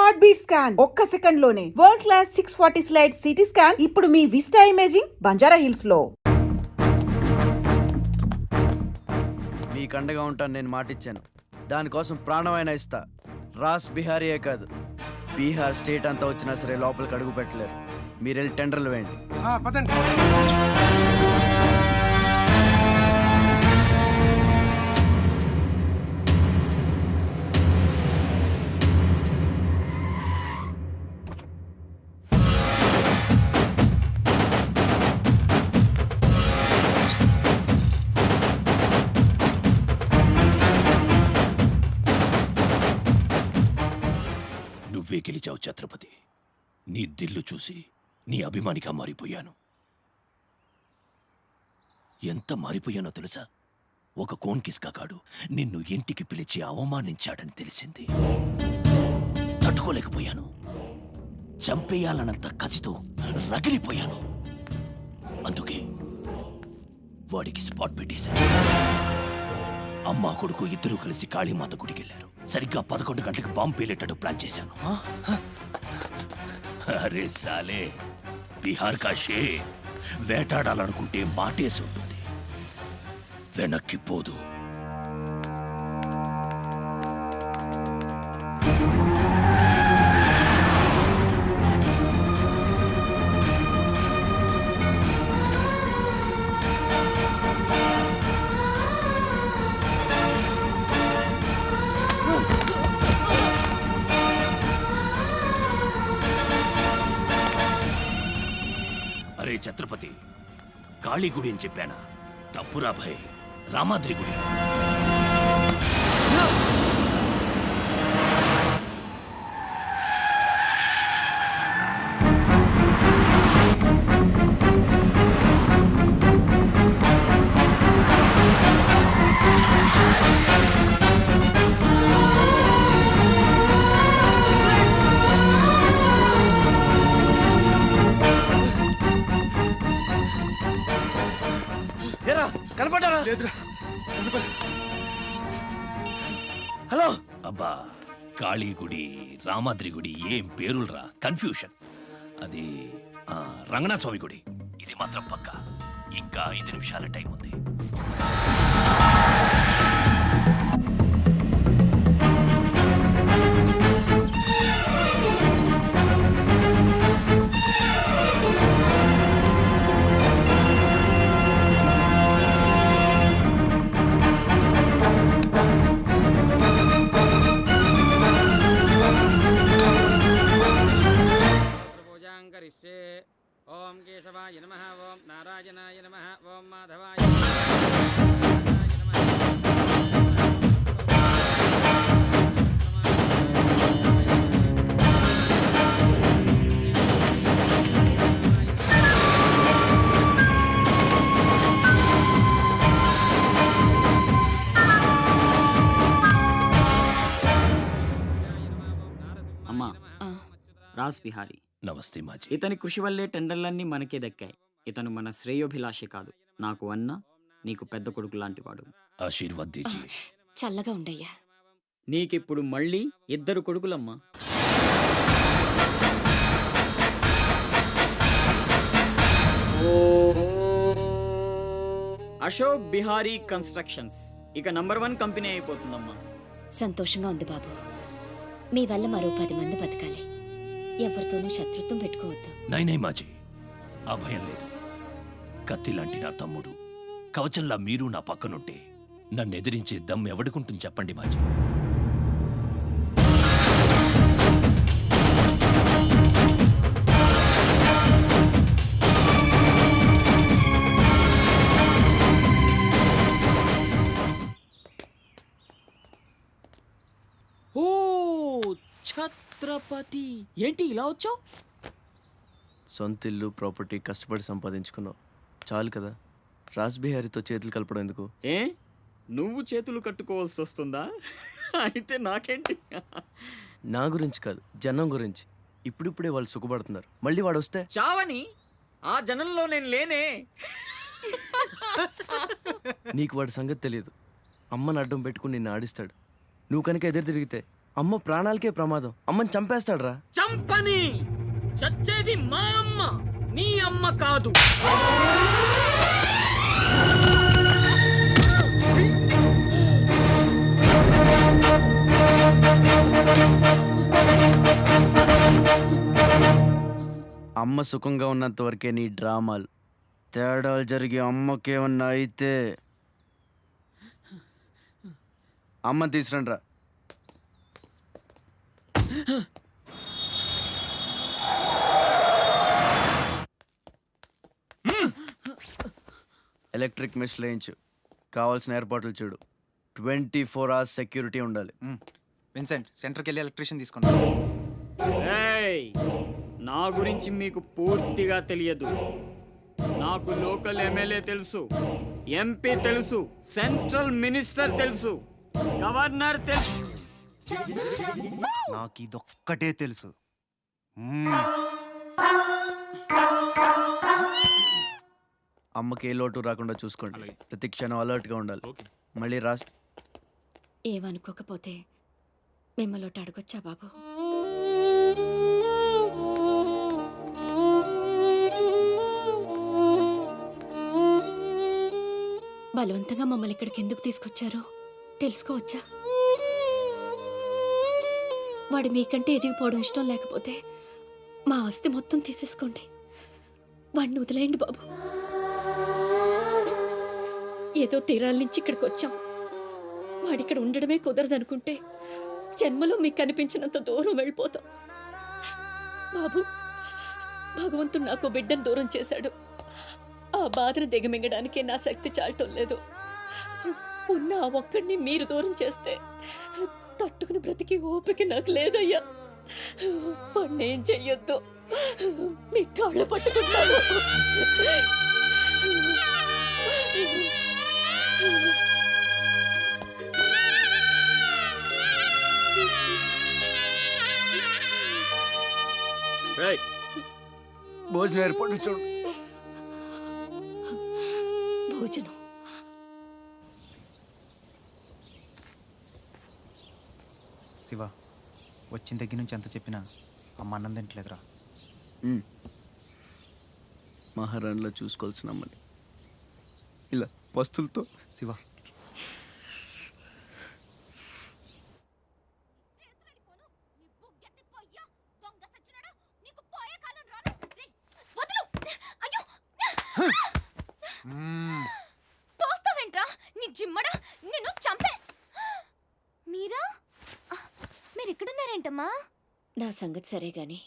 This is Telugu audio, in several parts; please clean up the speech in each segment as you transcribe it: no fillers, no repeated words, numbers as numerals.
హార్ట్ బీట్ స్కాన్ ఒక్క సెకండ్ లోనే world class 640 slide CT scan ఇప్పుడు మీ విస్టా ఇమేజింగ్ బంజారా హిల్స్ లో. మీకు అండగా ఉంటాను నేను మాటిచ్చాను. దానికోసం ప్రాణమైనా ఇస్తా. రాస్ బిహారీయే కాదు, బీహార్ స్టేట్ అంతా వచ్చినా సరే లోపలికి అడుగు పెట్టలేరు. మీరు వెళ్ళి టెండర్లు వేయండి. నువ్వే గెలిచావు ఛత్రపతి. నీ దిల్లు చూసి నీ అభిమానిగా మారిపోయాను. ఎంత మారిపోయానో తెలుసా? ఒక కోన్ కిస్కాగాడు నిన్ను ఇంటికి పిలిచి అవమానించాడని తెలిసింది. తట్టుకోలేకపోయాను. చంపేయాలన్నంత కసితో రగిలిపోయాను. అందుకే వాడికి స్పాట్ పెట్టేశాను. అమ్మా కొడుకు ఇద్దరూ కలిసి కాళీమాత గుడికెళ్లారు. సరిగ్గా 11 గంటలకు బాంబు పేలేటట్టు ప్లాన్ చేశాను. అరే సాలే, బీహార్ కా షేర్ వేటాడాలనుకుంటే మాటేసి ఉంటుంది, వెనక్కి పోదు. అరే ఛత్రపతి, కాళీ గుడి అని చెప్పానా? తప్పురా భయ్, రామాద్రి గుడి. కనపడ్డారా? హలో. అబ్బా, కాళీ గుడి రామాద్రి గుడి ఏం పేరులరా, కన్ఫ్యూషన్. అది రంగనాథ స్వామి గుడి. ఇది మాత్రం పక్క. ఇంకా 5 నిమిషాల టైం ఉంది. ఓం కేశవాయ నమః, ఓం నారాయణాయ నమః, ఓం మాధవాయ అమ్మా, రాస్ బిహారీ. నమస్తే మాజీ. ఇతని కృషి వల్లే టెండర్లన్నీ మనకే దక్కాయి. ఇతను మన శ్రేయోభిలాషి కాదు, నాకు అన్న, నీకు పెద్ద కొడుకు లాంటివాడు. ఆశీర్వాద్ దీజియే. చల్లగా ఉండయ్యా. నీకిప్పుడు మళ్ళీ 2 కొడుకులమ్మా. అశోక్ బిహారీ కన్స్ట్రక్షన్స్ ఇక #1 కంపెనీ అయిపోతుందమ్మా. సంతోషంగా ఉంది బాబు. మీ వల్ల మరో 10 మంది బతకాలి. ఎవరితోనూ శత్రుత్వం పెట్టుకోవద్దు. నైనై మాజీ, ఆ భయం లేదు. కత్తి లాంటి నా తమ్ముడు, కవచంలా మీరు నా పక్కనుంటే నన్ను ఎదిరించే దమ్ ఎవడుకుంటుంది చెప్పండి మాజీ. ఓ ఛత్రపతి, ఏంటి ఇలా వచ్చావు? సొంత ఇల్లు ప్రాపర్టీ కష్టపడి సంపాదించుకున్నావు, చాలు కదా. రాస్ బిహారీతో చేతులు కలపడం ఎందుకు? ఏ, నువ్వు చేతులు కట్టుకోవాల్సి వస్తుందా? అయితే నాకేంటి? నా గురించి కాదు, జనం గురించి. ఇప్పుడిప్పుడే వాళ్ళు సుఖపడుతున్నారు, మళ్ళీ వాడు వస్తే చావని ఆ జనంలో నేను లేనే. నీకు వాడి సంగతి తెలియదు. అమ్మని అడ్డం పెట్టుకుని నిన్ను ఆడిస్తాడు. నువ్వు కనుక ఎదురు తిరిగితే అమ్మ ప్రాణాలకే ప్రమాదం, అమ్మని చంపేస్తాడు రా. చంపని చచ్చేది మా అమ్మ, నీ అమ్మ కాదు. అమ్మ సుఖంగా ఉన్నంత వరకే నీ డ్రామాలు. తేడాలు జరిగి అమ్మకేమన్నా అయితే అమ్మ తీసురండి రా. ఎలక్ట్రిక్ మెష్ లేయించు, కావాల్సిన ఏర్పాట్లు చూడు. 24 hours సెక్యూరిటీ ఉండాలి. విన్సెంట్ సెంటర్కి వెళ్ళి ఎలక్ట్రీషియన్ తీసుకున్నాం. ఏయ్, నా గురించి మీకు పూర్తిగా తెలియదు. నాకు లోకల్ ఎమ్మెల్యే తెలుసు, ఎంపీ తెలుసు, సెంట్రల్ మినిస్టర్ తెలుసు, గవర్నర్ తెలుసు. నాకు ఇదొక్కటే తెలుసు. అమ్మకి ఏ లోటు రాకుండా చూసుకోండి. ప్రతి క్షణం అలర్ట్గా ఉండాలి. మళ్ళీ రాసి ఏమనుకోకపోతే మిమ్మల్ని అడగొచ్చా బాబు? బలవంతంగా మమ్మల్ని ఇక్కడికి ఎందుకు తీసుకొచ్చారో తెలుసుకోవచ్చా? వాడు మీకంటే ఎదిగిపోవడం ఇష్టం లేకపోతే మా ఆస్తి మొత్తం తీసేసుకోండి. వాడిని వదిలేయండి బాబు. ఏదో తీరాల నుంచి ఇక్కడికి వచ్చాం. వాడిక్కడ ఉండడమే కుదరదనుకుంటే జన్మలో మీకు కనిపించినంత దూరం వెళ్ళిపోతాం. బాబు, భగవంతుడు నాకు బిడ్డను దూరం చేశాడు. ఆ బాధను దిగమింగడానికే నా శక్తి చాలటం లేదు. ఉన్న ఆ ఒక్కడిని మీరు దూరం చేస్తే తట్టుకుని బ్రతికి ఓపిక నాకు లేదయ్యా. వాణ్ణేం చెయ్యొద్దు, మీ కాళ్ళు పట్టుకుంటాను. భోజనం ఏర్పాట్లు చూడు. భోజనం శివ, వచ్చిన దగ్గర నుంచి ఎంత చెప్పినా అమ్మ అన్నం తింటలేదురా. మహారాణిలో చూసుకోవాల్సిన అమ్మని ఇలా వస్తువులతో. శివ, తోస్తావేంట్రా నీ జిమ్మడా? నిన్ను చంపే. మీరిక్కడున్నారేంటమ్మా? నా సంగతి సరే గాని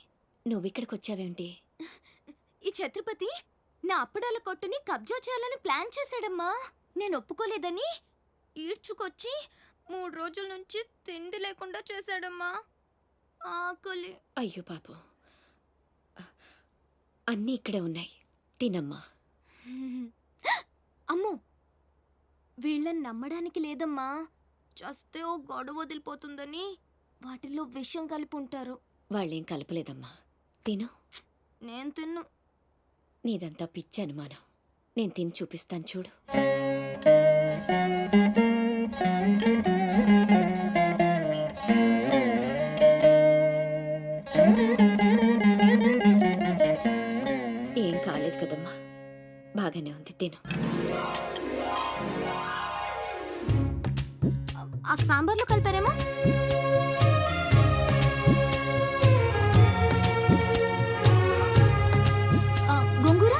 నువ్విక్కడికి వచ్చావేంటి? ఈ ఛత్రపతి నా అప్పడాల కొట్టుని కబ్జా చేయాలని ప్లాన్ చేశాడమ్మా. నేను ఒప్పుకోలేదని ఈడ్చుకొచ్చి 3 రోజుల నుంచి తిండి లేకుండా చేశాడమ్మా. ఆకలి. అయ్యో పాపం, అన్నీ ఇక్కడే ఉన్నాయి, తినమ్మా. అమ్మో, వీళ్ళని నమ్మడానికి లేదమ్మా. చస్తే ఓ గొడవ వదిలిపోతుందని వాటిల్లో విషం కలిపి ఉంటారు. వాళ్ళేం కలపలేదమ్మా, తిను. నేను తిన్ను. నీదంతా పిచ్చి అనుమానం. నేను తిని చూపిస్తాను చూడు. ఏం కాలేదు కదమ్మా, బాగానే ఉంది, తిను. ఆ సాంబార్లో కలిపారేమో. గోంగూర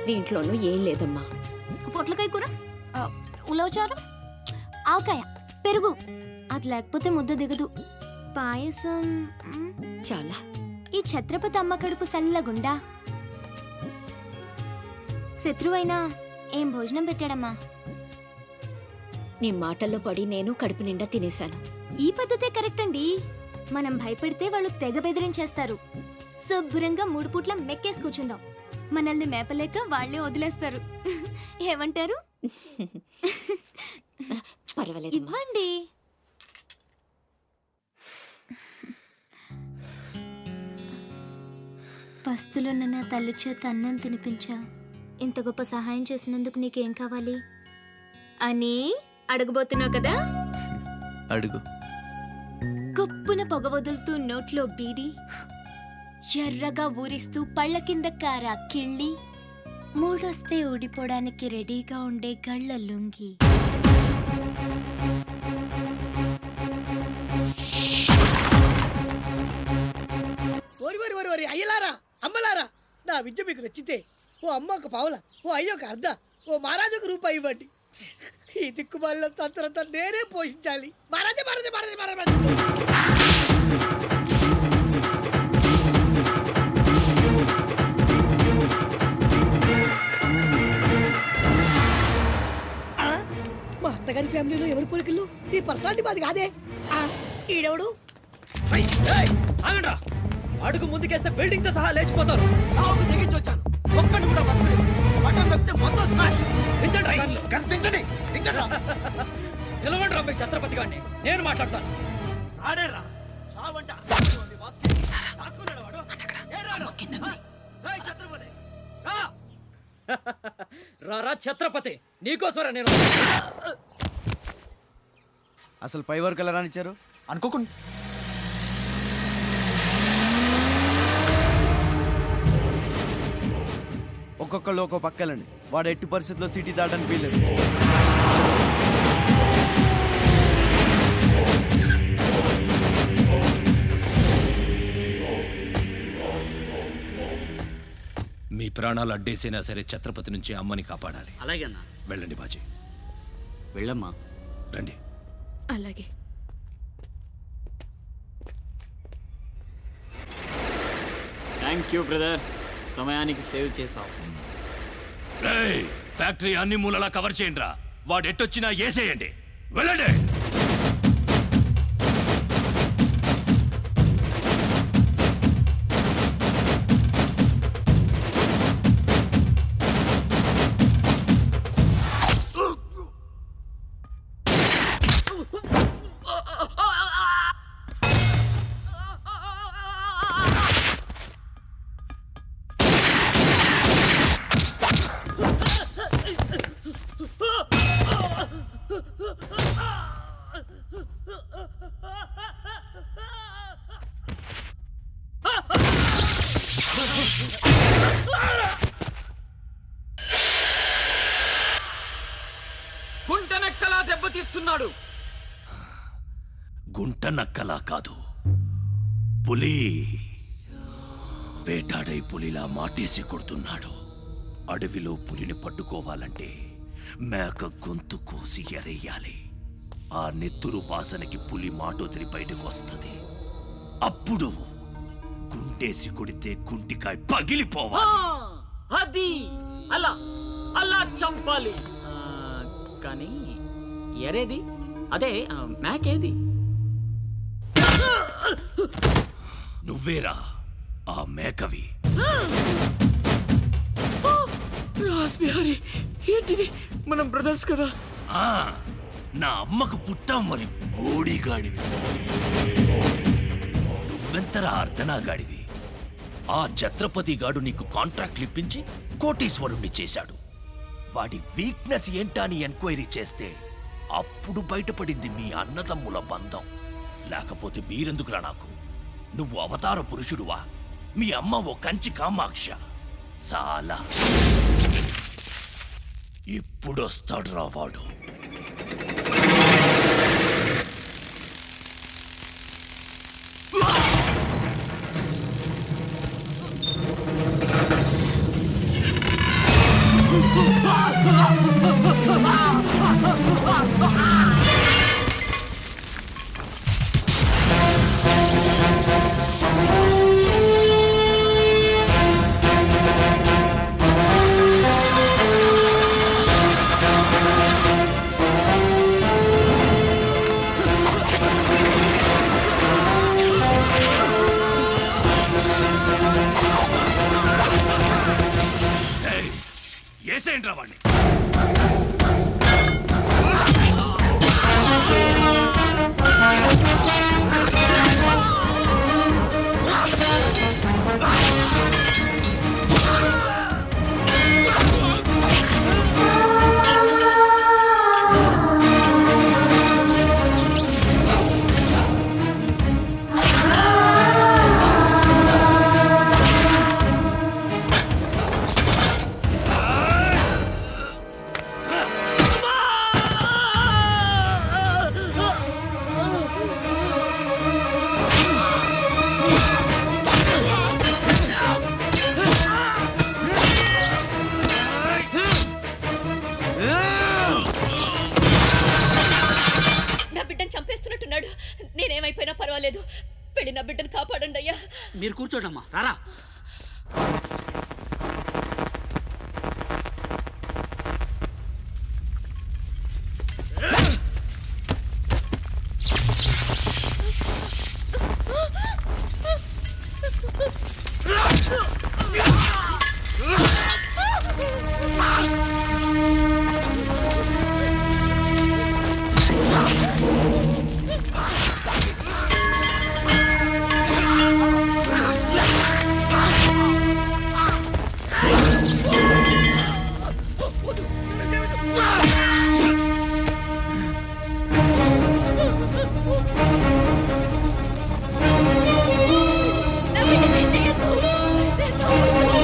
దీంట్లోనూ ఏం లేదమ్మా. పొట్లకాయ కూర, ఉలవచారు, ఆవకాయ, పెరుగు. అది లేకపోతే ముద్ద దిగదు. పాయసం చాలా. ఈ ఛత్రపతి అమ్మ కడుపు సల్లగుండా. శత్రువైనా ఏం భోజనం పెట్టాడమ్మా. నీ మాటల్లో పడి నేను కడుపు నిండా తినేశాను. ఈ పద్ధతే కరెక్ట్ అండి. మనం భయపడితే వాళ్ళు తెగ బెదిరించేస్తారు. శుభ్రంగా 3 పూట్ల మెక్కేసి కూర్చుందాం. మనల్ని మేపలేక వాళ్ళే వదిలేస్తారు. ఏమంటారు? పర్వాలేదు, ఇవ్వండి. పస్తులున్న నా తల్లి చేత అన్నం తినిపించా. ఇంత గొప్ప సహాయం చేసినందుకు నీకేం కావాలి? అని అడగబోతున్నావు కదా. అడుగు. కొప్పున పొగ వదులుతూ నోట్లో బీడి, ఎర్రగా ఊరిస్తూ పళ్ళ కింద కారా కిళ్ళి, మూడొస్తే ఊడిపోవడానికి రెడీగా ఉండే గళ్ళ లుంగి. అయ్యలారా అమ్మలారా, నా విద్య మీకు నచ్చితే ఓ అమ్మ ఒక పావుల, ఓ అయ్య ఒక అర్ధ, ఓ మహారాజు ఒక రూపాయి ఇవ్వండి. ఈ దిక్కుమాలిన సంతరంతా నేనే పోషించాలి. మహారాజా మహారాజా మహారాజా మహారాజా. ఆ, మా అత్తగారి ఫ్యామిలీలో ఎవరి పోలికలు? ఈ పర్సనాలిటీ మాది కాదే. ఈడెవడు? ఆగండ్రా, అడుగు ముందుకేస్తే బిల్డింగ్ తో సహా లేచిపోతారు. చావుకు తెగించి వచ్చాను, ఒక్కడిని కూడా బతకలేదు. బటన్ నొక్కితే మొత్తం స్మాష్. దించండి రా కార్లు. నిలవండి రా మీ ఛత్రపతి గారిని, నేను మాట్లాడతాను. ఆడేరా చావంట. దాక్కున్నాడు వాడు. ఏడ్రాడు. ఏయ్ ఛత్రపతి, రా. రా ఛత్రపతి, నీకోసరా నేను. అసలు పై వరకు ఎలా రానిచ్చారు? అనుకోకుండా ఒక్కొక్కళ్ళు ఒక్కో పక్కలండి. వాడు ఎట్టి పరిస్థితుల్లో సిటీ దాటని వీల్లేదు. మీ ప్రాణాలు అడ్డేసైనా సరే ఛత్రపతి నుంచి అమ్మని కాపాడాలి. అలాగేనా? వెళ్ళండి బాజీ, వెళ్ళమ్మా. రండి. అలాగే. థ్యాంక్ యూ బ్రదర్, సమయానికి సేవ్ చేసావు. రేయ్, ఫ్యాక్టరీ అన్ని మూలలా కవర్ చేయండి రా. వాడు ఎట్టొచ్చినా ఏసేయండి. వెళ్ళండి. గుంటనెక్కలా దెబ్బతీస్తున్నాడు. గుంట నక్కలా కాదు, పులి వేటాడై పులిలా మాటేసి కొడుతున్నాడు. అడవిలో పులిని పట్టుకోవాలంటే మేక గొంతు కోసి ఎరేయాలి. ఆ నెత్తురు వాసనకి పులి మాటొదిలి బయటకు వస్తుంది. అప్పుడు గుంటేసి కొడితే గుంటికాయ పగిలిపోవాలి. అది అలా అలా చంపాలి. కానీ ఎరేది? అదే మేకేది? నువ్వేరా ఆ మేకవి. రాస్బిహారీ, ఏంటిది? మనం బ్రదర్స్ కదా. ఆ, నా అమ్మకు పుట్టాం మరి బోడిగాడివి. నువ్వెంతరా అర్ధనాగాడివి. ఆ ఛత్రపతి గాడు నీకు కాంట్రాక్ట్లు ఇప్పించి కోటీశ్వరుణ్ణి చేశాడు. వాడి వీక్నెస్ ఏంటా అని ఎంక్వైరీ చేస్తే అప్పుడు బయటపడింది మీ అన్నదమ్ముల బంధం. లేకపోతే మీరెందుకురా నాకు? నువ్వు అవతార పురుషుడువా? మీ అమ్మ ఓ కంచి కామాక్ష. చాలా ఇప్పుడొస్తాడు రా వాడు. అంటున్నాడు. నేనేమైపోయినా పర్వాలేదు, పెళ్లి నా బిడ్డను కాపాడండి అయ్యా. మీరు కూర్చోండమ్మా, రారా. నా బిడ్డని ఏం చెయ్యొద్దు. నేను చావొద్దు.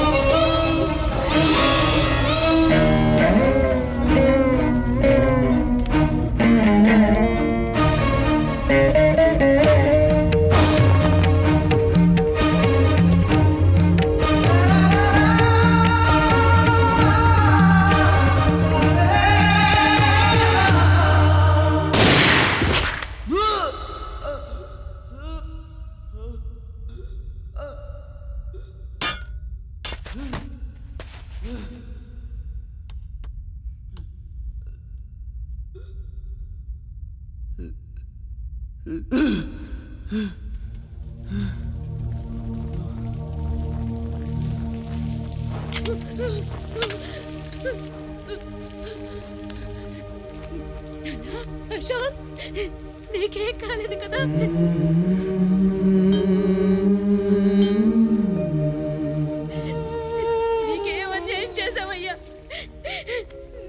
అశోక్, నీకేం కాలేదు కదా? నీకేం అన్యాయం చేసావయ్యా?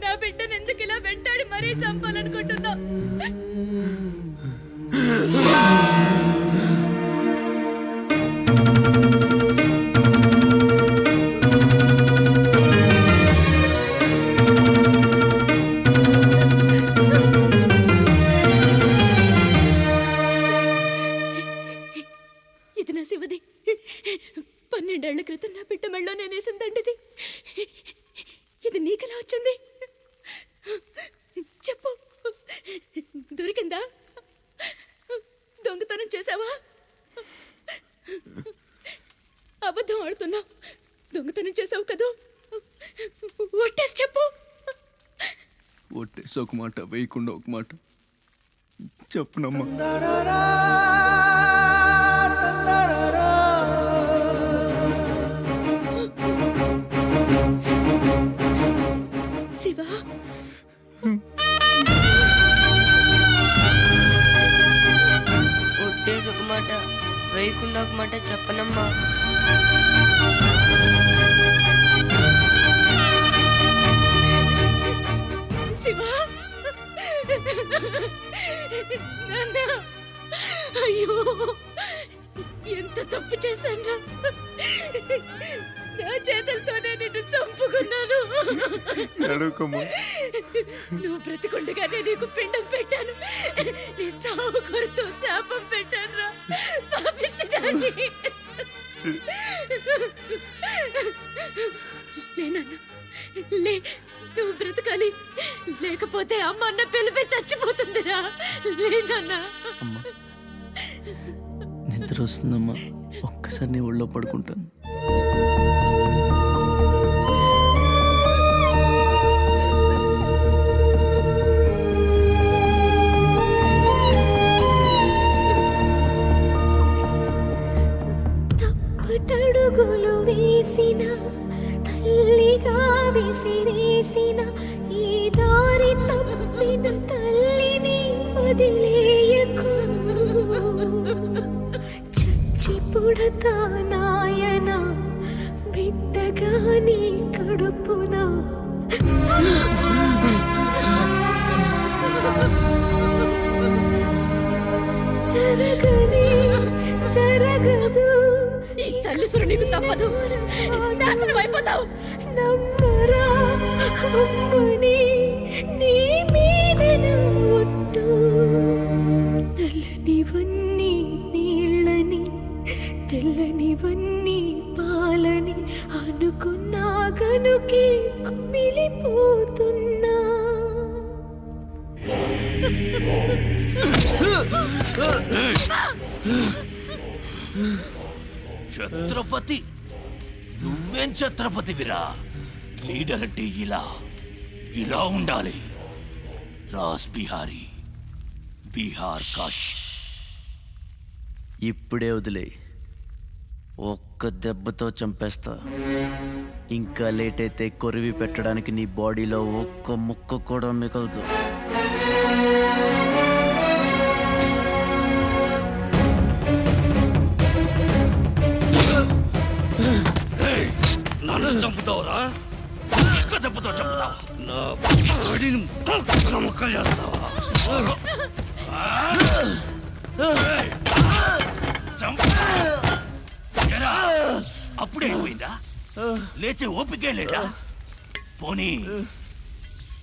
నా బిడ్డను ఎందుకు ఇలా వెంటాడి మరీ చంపాలనుకుంటున్నావు? ఇది నా శివది. 12 ఏళ్ల క్రితం నా బిడ్డ మెళ్ళో నేనేసిందండిది. ఇది నీకెలా వచ్చింది? చెప్పు, దొరికిందా? దొంగతనం చేసావా? అబద్ధం ఆడుతున్నావు. దొంగతనం చేసావు కదూ? ఒట్టేసి చెప్పు. ఒట్టేసి ఒక మాట, వేయకుండా ఒక మాట చెప్పునమ్మా. శివ, ఒట్టేసి ఒక మాట, వేయకుండా ఒక మాట చెప్పనమ్మా. శివ, నాన్న, అయ్యో ఎంత తప్పు చేశాను. నా చేతులతోనే నిన్ను చంపుకున్నాను. నువ్వు బ్రతికుండగానే నీకు పిండం పెట్టాను. నీ చావు కొరతో శాపం పెట్టాను రా పాపిష్టిదాన్ని. లేనన్నా, లే, నువ్వు బ్రతకాలి. లేకపోతే అమ్మ అన్న పిలిపి చచ్చిపోతుందిరా. లేనన్నా. నిద్ర వస్తుందమ్మా, ఒక్కసారి నీ ఒళ్ళో పడుకుంటాను. తప్పటడుగులు వేసిన తల్లిగా విసిరేసిన ఈ దారి తప్పిన తల్లిని వదిలేయకు. చచ్చి పుడతా నాయన బిడ్డగా నీ కడుపున. జరగనే జరగదు. ఈ తల్లిసురు నీకు తప్పదు. నాశనం అయిపోతావు. నమ్మరా అమ్మని, నీ మీద నా ఒట్టు. నల్లనివన్నీ నీళ్ళని, తెల్లనివన్నీ పాలని అనుకున్నా గనుకే కుమిలిపోతున్నా. ఛత్రపతి నువ్వేం ఛత్రపతివిరా? లీడర్ అంటే ఇలా ఉండాలి. రాస్ బిహారీ, బీహార్ కాష్. ఇప్పుడే వదిలే, ఒక్క దెబ్బతో చంపేస్తా. ఇంకా లేట్ అయితే కొరివి పెట్టడానికి నీ బాడీలో ఒక్క ముక్క కూడా మిగలదు. నన్ను చంపుతావురా? ఒక్క దెబ్బతో చంపుతావు? నా బాడీని ముక్కలు చేస్తావా? అప్పుడే అయిపోయిందా? లేచే ఓపికే లేదా? పోనీ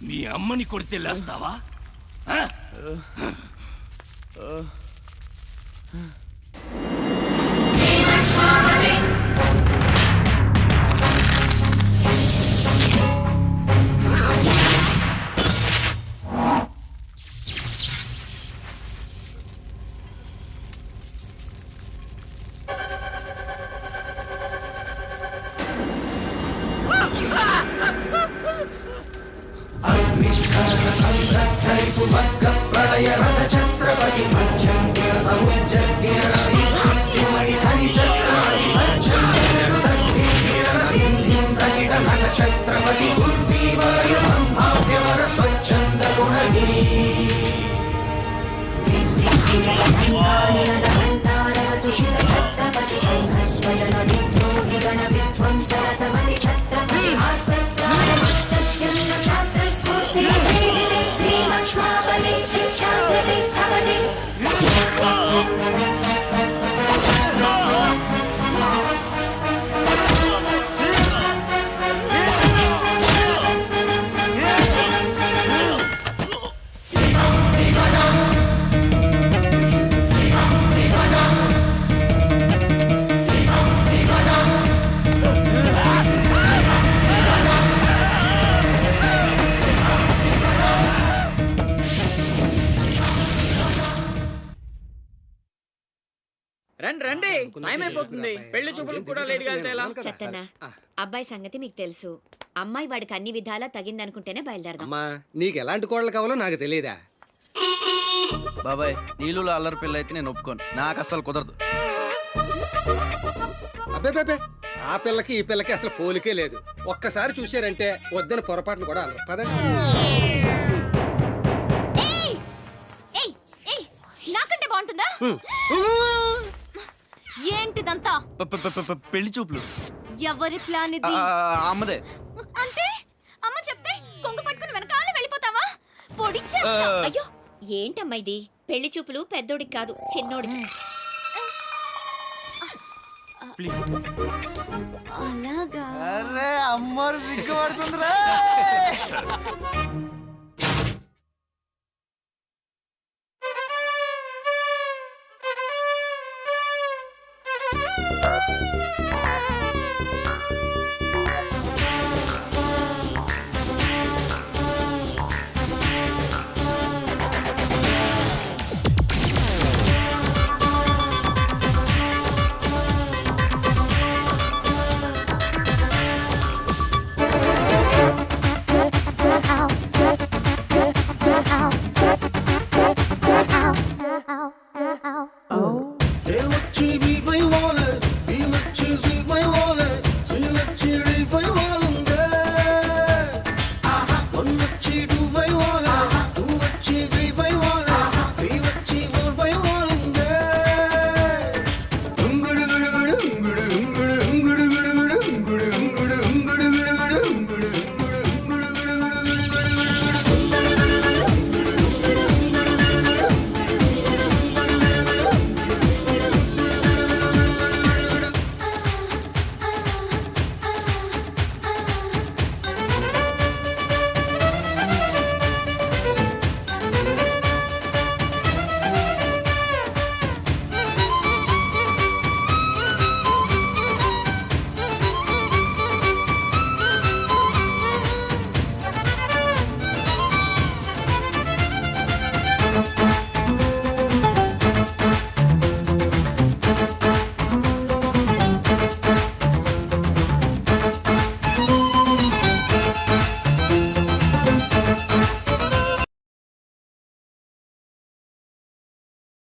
మీ అమ్మని కొడితే లేస్తావా? రండి రండి, టైం అయిపోతుంది. పెళ్లి చూపులకు కూడా లేట్ గా వెళ్తే ఎలా? సత్తన్న, అబ్బాయి సంగతి మీకు తెలుసు. అమ్మాయి వాడికి అన్ని విధాలా తగిందనుకుంటేనే బయలుదేరదాం. అమ్మా నీకు ఎలాంటి కోడలు కావాలో నాకు తెలియదా? బాబాయ్, నీళ్ళలో అల్లరి పిల్ల అయితే నేను ఒప్పుకోను. నాకు అస్సలు కుదరదు. అబ్బే, ఆ పిల్లకి ఈ పిల్లకి అసలు పోలికే లేదు. ఒక్కసారి చూశారంటే వద్దని పొరపాటును కూడా అన్నారు. పదండి. నాకంటే బాగుంటుందా? ఏంటిదంతా? పెళ్లి చూపులు ఎవరి ప్లాన్ ఇది? అమ్మదే. అంటే అమ్మ చెప్తే కొంగు పట్టుకుని వెనకాల వెళ్ళిపోతావా? అయ్యో, ఏంటమ్మా ఇది? పెళ్లి చూపులు పెద్దోడికి కాదు, చిన్నోడికి. అలాగా? అరే అమ్మారు సిగ్గుపడుతుందిరా.